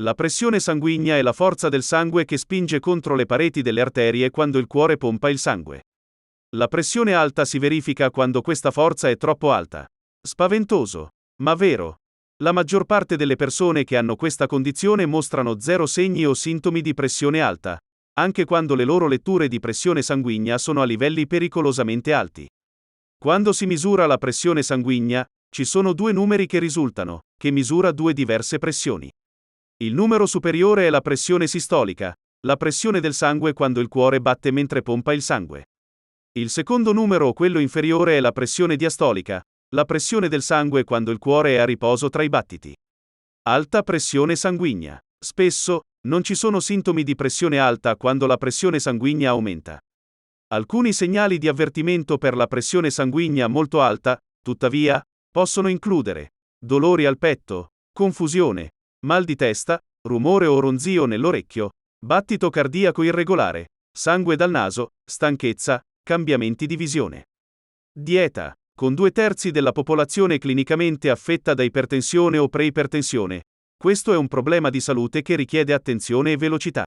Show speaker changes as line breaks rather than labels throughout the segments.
La pressione sanguigna è la forza del sangue che spinge contro le pareti delle arterie quando il cuore pompa il sangue. La pressione alta si verifica quando questa forza è troppo alta. Spaventoso, ma vero. La maggior parte delle persone che hanno questa condizione mostrano zero segni o sintomi di pressione alta, anche quando le loro letture di pressione sanguigna sono a livelli pericolosamente alti. Quando si misura la pressione sanguigna, ci sono due numeri che risultano, che misura due diverse pressioni. Il numero superiore è la pressione sistolica, la pressione del sangue quando il cuore batte mentre pompa il sangue. Il secondo numero, quello inferiore, è la pressione diastolica, la pressione del sangue quando il cuore è a riposo tra i battiti. Alta pressione sanguigna. Spesso, non ci sono sintomi di pressione alta quando la pressione sanguigna aumenta. Alcuni segnali di avvertimento per la pressione sanguigna molto alta, tuttavia, possono includere dolori al petto, confusione, mal di testa, rumore o ronzio nell'orecchio, battito cardiaco irregolare, sangue dal naso, stanchezza, cambiamenti di visione. Dieta. Con 2/3 della popolazione clinicamente affetta da ipertensione o preipertensione, questo è un problema di salute che richiede attenzione e velocità.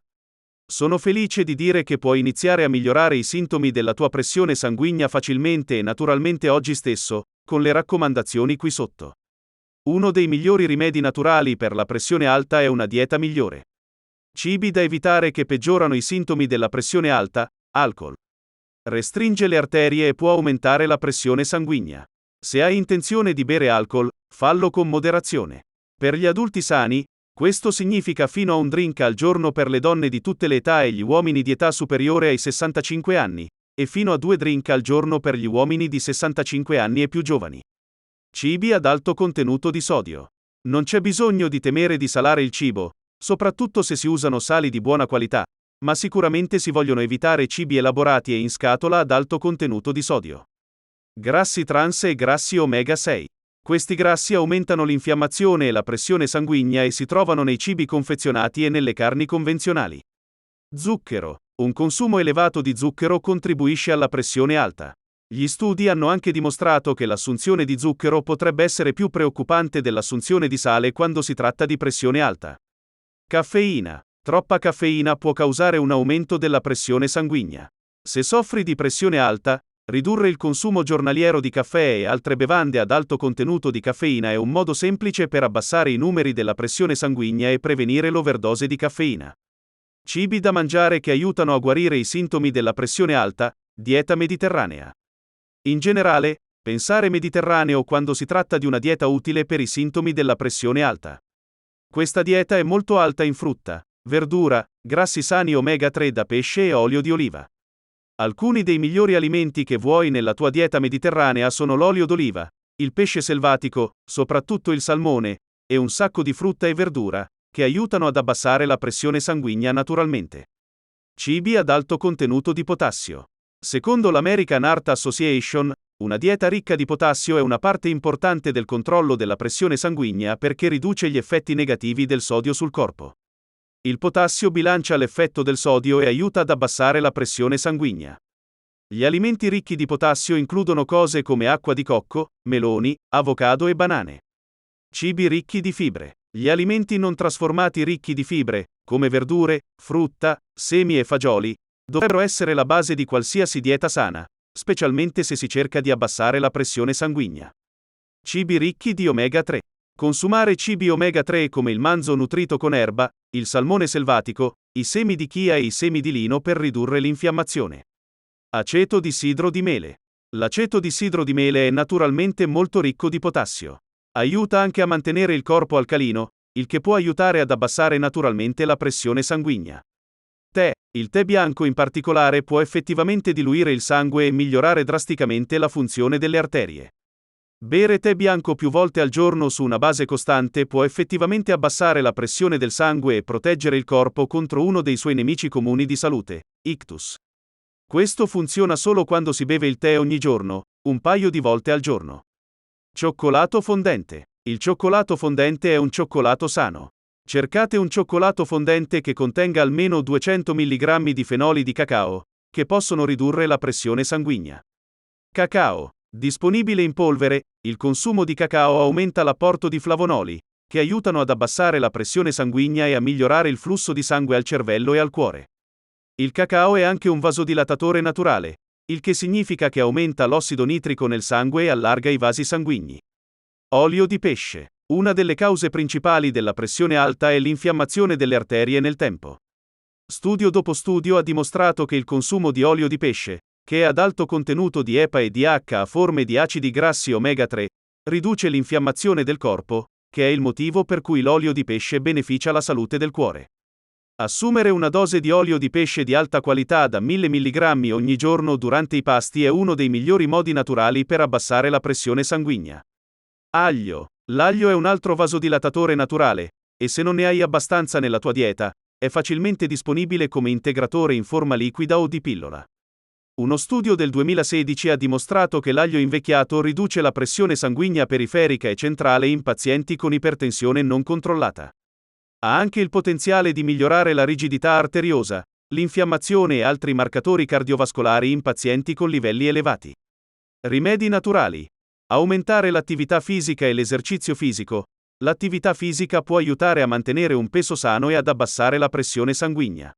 Sono felice di dire che puoi iniziare a migliorare i sintomi della tua pressione sanguigna facilmente e naturalmente oggi stesso, con le raccomandazioni qui sotto. Uno dei migliori rimedi naturali per la pressione alta è una dieta migliore. Cibi da evitare che peggiorano i sintomi della pressione alta: alcol. Restringe le arterie e può aumentare la pressione sanguigna. Se hai intenzione di bere alcol, fallo con moderazione. Per gli adulti sani, questo significa fino a un drink al giorno per le donne di tutte le età e gli uomini di età superiore ai 65 anni, e fino a 2 drink al giorno per gli uomini di 65 anni e più giovani. Cibi ad alto contenuto di sodio. Non c'è bisogno di temere di salare il cibo, soprattutto se si usano sali di buona qualità, ma sicuramente si vogliono evitare cibi elaborati e in scatola ad alto contenuto di sodio. Grassi trans e grassi omega 6. Questi grassi aumentano l'infiammazione e la pressione sanguigna e si trovano nei cibi confezionati e nelle carni convenzionali. Zucchero. Un consumo elevato di zucchero contribuisce alla pressione alta. Gli studi hanno anche dimostrato che l'assunzione di zucchero potrebbe essere più preoccupante dell'assunzione di sale quando si tratta di pressione alta. Caffeina. Troppa caffeina può causare un aumento della pressione sanguigna. Se soffri di pressione alta, ridurre il consumo giornaliero di caffè e altre bevande ad alto contenuto di caffeina è un modo semplice per abbassare i numeri della pressione sanguigna e prevenire l'overdose di caffeina. Cibi da mangiare che aiutano a guarire i sintomi della pressione alta: dieta mediterranea. In generale, pensare mediterraneo quando si tratta di una dieta utile per i sintomi della pressione alta. Questa dieta è molto alta in frutta, verdura, grassi sani omega 3 da pesce e olio di oliva. Alcuni dei migliori alimenti che vuoi nella tua dieta mediterranea sono l'olio d'oliva, il pesce selvatico, soprattutto il salmone, e un sacco di frutta e verdura, che aiutano ad abbassare la pressione sanguigna naturalmente. Cibi ad alto contenuto di potassio. Secondo l'American Heart Association, una dieta ricca di potassio è una parte importante del controllo della pressione sanguigna perché riduce gli effetti negativi del sodio sul corpo. Il potassio bilancia l'effetto del sodio e aiuta ad abbassare la pressione sanguigna. Gli alimenti ricchi di potassio includono cose come acqua di cocco, meloni, avocado e banane. Cibi ricchi di fibre. Gli alimenti non trasformati ricchi di fibre, come verdure, frutta, semi e fagioli, dovrebbero essere la base di qualsiasi dieta sana, specialmente se si cerca di abbassare la pressione sanguigna. Cibi ricchi di omega 3. Consumare cibi omega 3 come il manzo nutrito con erba, il salmone selvatico, i semi di chia e i semi di lino per ridurre l'infiammazione. Aceto di sidro di mele. L'aceto di sidro di mele è naturalmente molto ricco di potassio. Aiuta anche a mantenere il corpo alcalino, il che può aiutare ad abbassare naturalmente la pressione sanguigna. Tè. Il tè bianco in particolare può effettivamente diluire il sangue e migliorare drasticamente la funzione delle arterie. Bere tè bianco più volte al giorno su una base costante può effettivamente abbassare la pressione del sangue e proteggere il corpo contro uno dei suoi nemici comuni di salute, ictus. Questo funziona solo quando si beve il tè ogni giorno, un paio di volte al giorno. Cioccolato fondente. Il cioccolato fondente è un cioccolato sano. Cercate un cioccolato fondente che contenga almeno 200 mg di fenoli di cacao, che possono ridurre la pressione sanguigna. Cacao. Disponibile in polvere, il consumo di cacao aumenta l'apporto di flavonoidi, che aiutano ad abbassare la pressione sanguigna e a migliorare il flusso di sangue al cervello e al cuore. Il cacao è anche un vasodilatatore naturale, il che significa che aumenta l'ossido nitrico nel sangue e allarga i vasi sanguigni. Olio di pesce. Una delle cause principali della pressione alta è l'infiammazione delle arterie nel tempo. Studio dopo studio ha dimostrato che il consumo di olio di pesce, che è ad alto contenuto di EPA e DH a forme di acidi grassi omega 3, riduce l'infiammazione del corpo, che è il motivo per cui l'olio di pesce beneficia la salute del cuore. Assumere una dose di olio di pesce di alta qualità da 1000 mg ogni giorno durante i pasti è uno dei migliori modi naturali per abbassare la pressione sanguigna. Aglio. L'aglio è un altro vasodilatatore naturale, e se non ne hai abbastanza nella tua dieta, è facilmente disponibile come integratore in forma liquida o di pillola. Uno studio del 2016 ha dimostrato che l'aglio invecchiato riduce la pressione sanguigna periferica e centrale in pazienti con ipertensione non controllata. Ha anche il potenziale di migliorare la rigidità arteriosa, l'infiammazione e altri marcatori cardiovascolari in pazienti con livelli elevati. Rimedi naturali. Aumentare l'attività fisica e l'esercizio fisico. L'attività fisica può aiutare a mantenere un peso sano e ad abbassare la pressione sanguigna.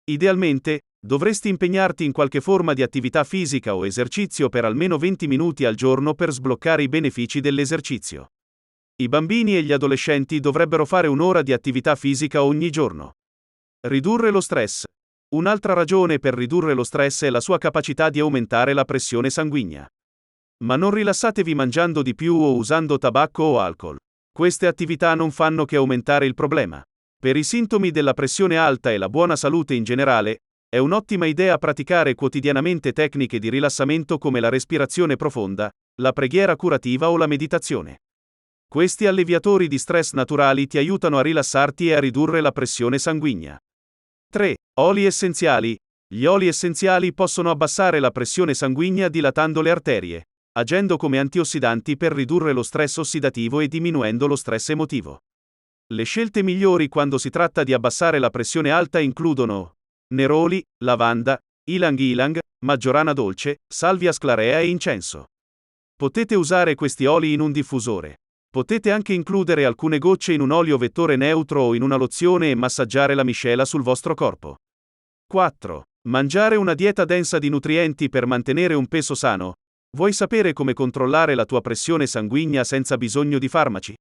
Idealmente, dovresti impegnarti in qualche forma di attività fisica o esercizio per almeno 20 minuti al giorno per sbloccare i benefici dell'esercizio. I bambini e gli adolescenti dovrebbero fare un'ora di attività fisica ogni giorno. Ridurre lo stress. Un'altra ragione per ridurre lo stress è la sua capacità di aumentare la pressione sanguigna. Ma non rilassatevi mangiando di più o usando tabacco o alcol. Queste attività non fanno che aumentare il problema. Per i sintomi della pressione alta e la buona salute in generale, è un'ottima idea praticare quotidianamente tecniche di rilassamento come la respirazione profonda, la preghiera curativa o la meditazione. Questi alleviatori di stress naturali ti aiutano a rilassarti e a ridurre la pressione sanguigna. 3. Oli essenziali. Gli oli essenziali possono abbassare la pressione sanguigna dilatando le arterie, agendo come antiossidanti per ridurre lo stress ossidativo e diminuendo lo stress emotivo. Le scelte migliori quando si tratta di abbassare la pressione alta includono neroli, lavanda, ylang ylang, maggiorana dolce, salvia sclarea e incenso. Potete usare questi oli in un diffusore. Potete anche includere alcune gocce in un olio vettore neutro o in una lozione e massaggiare la miscela sul vostro corpo. 4. Mangiare una dieta densa di nutrienti per mantenere un peso sano. Vuoi sapere come controllare la tua pressione sanguigna senza bisogno di farmaci?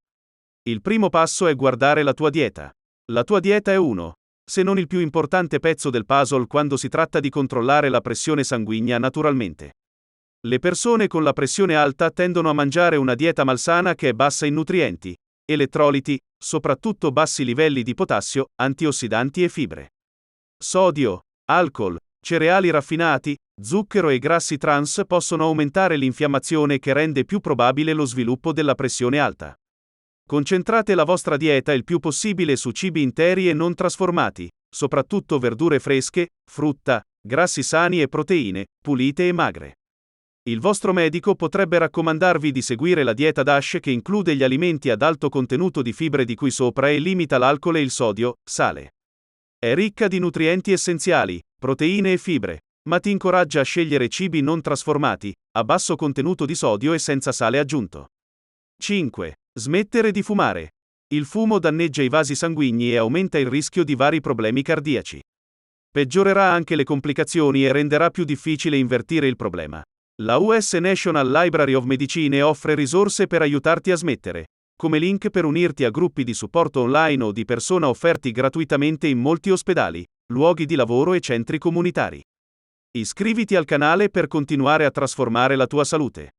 Il primo passo è guardare la tua dieta. La tua dieta è uno, se non il più importante pezzo del puzzle quando si tratta di controllare la pressione sanguigna naturalmente. Le persone con la pressione alta tendono a mangiare una dieta malsana che è bassa in nutrienti, elettroliti, soprattutto bassi livelli di potassio, antiossidanti e fibre. Sodio, alcol, cereali raffinati, zucchero e grassi trans possono aumentare l'infiammazione che rende più probabile lo sviluppo della pressione alta. Concentrate la vostra dieta il più possibile su cibi interi e non trasformati, soprattutto verdure fresche, frutta, grassi sani e proteine, pulite e magre. Il vostro medico potrebbe raccomandarvi di seguire la dieta DASH che include gli alimenti ad alto contenuto di fibre di cui sopra e limita l'alcol e il sodio, sale. È ricca di nutrienti essenziali, proteine e fibre, ma ti incoraggia a scegliere cibi non trasformati, a basso contenuto di sodio e senza sale aggiunto. 5. Smettere di fumare. Il fumo danneggia i vasi sanguigni e aumenta il rischio di vari problemi cardiaci. Peggiorerà anche le complicazioni e renderà più difficile invertire il problema. La US National Library of Medicine offre risorse per aiutarti a smettere, come link per unirti a gruppi di supporto online o di persona offerti gratuitamente in molti ospedali, luoghi di lavoro e centri comunitari. Iscriviti al canale per continuare a trasformare la tua salute.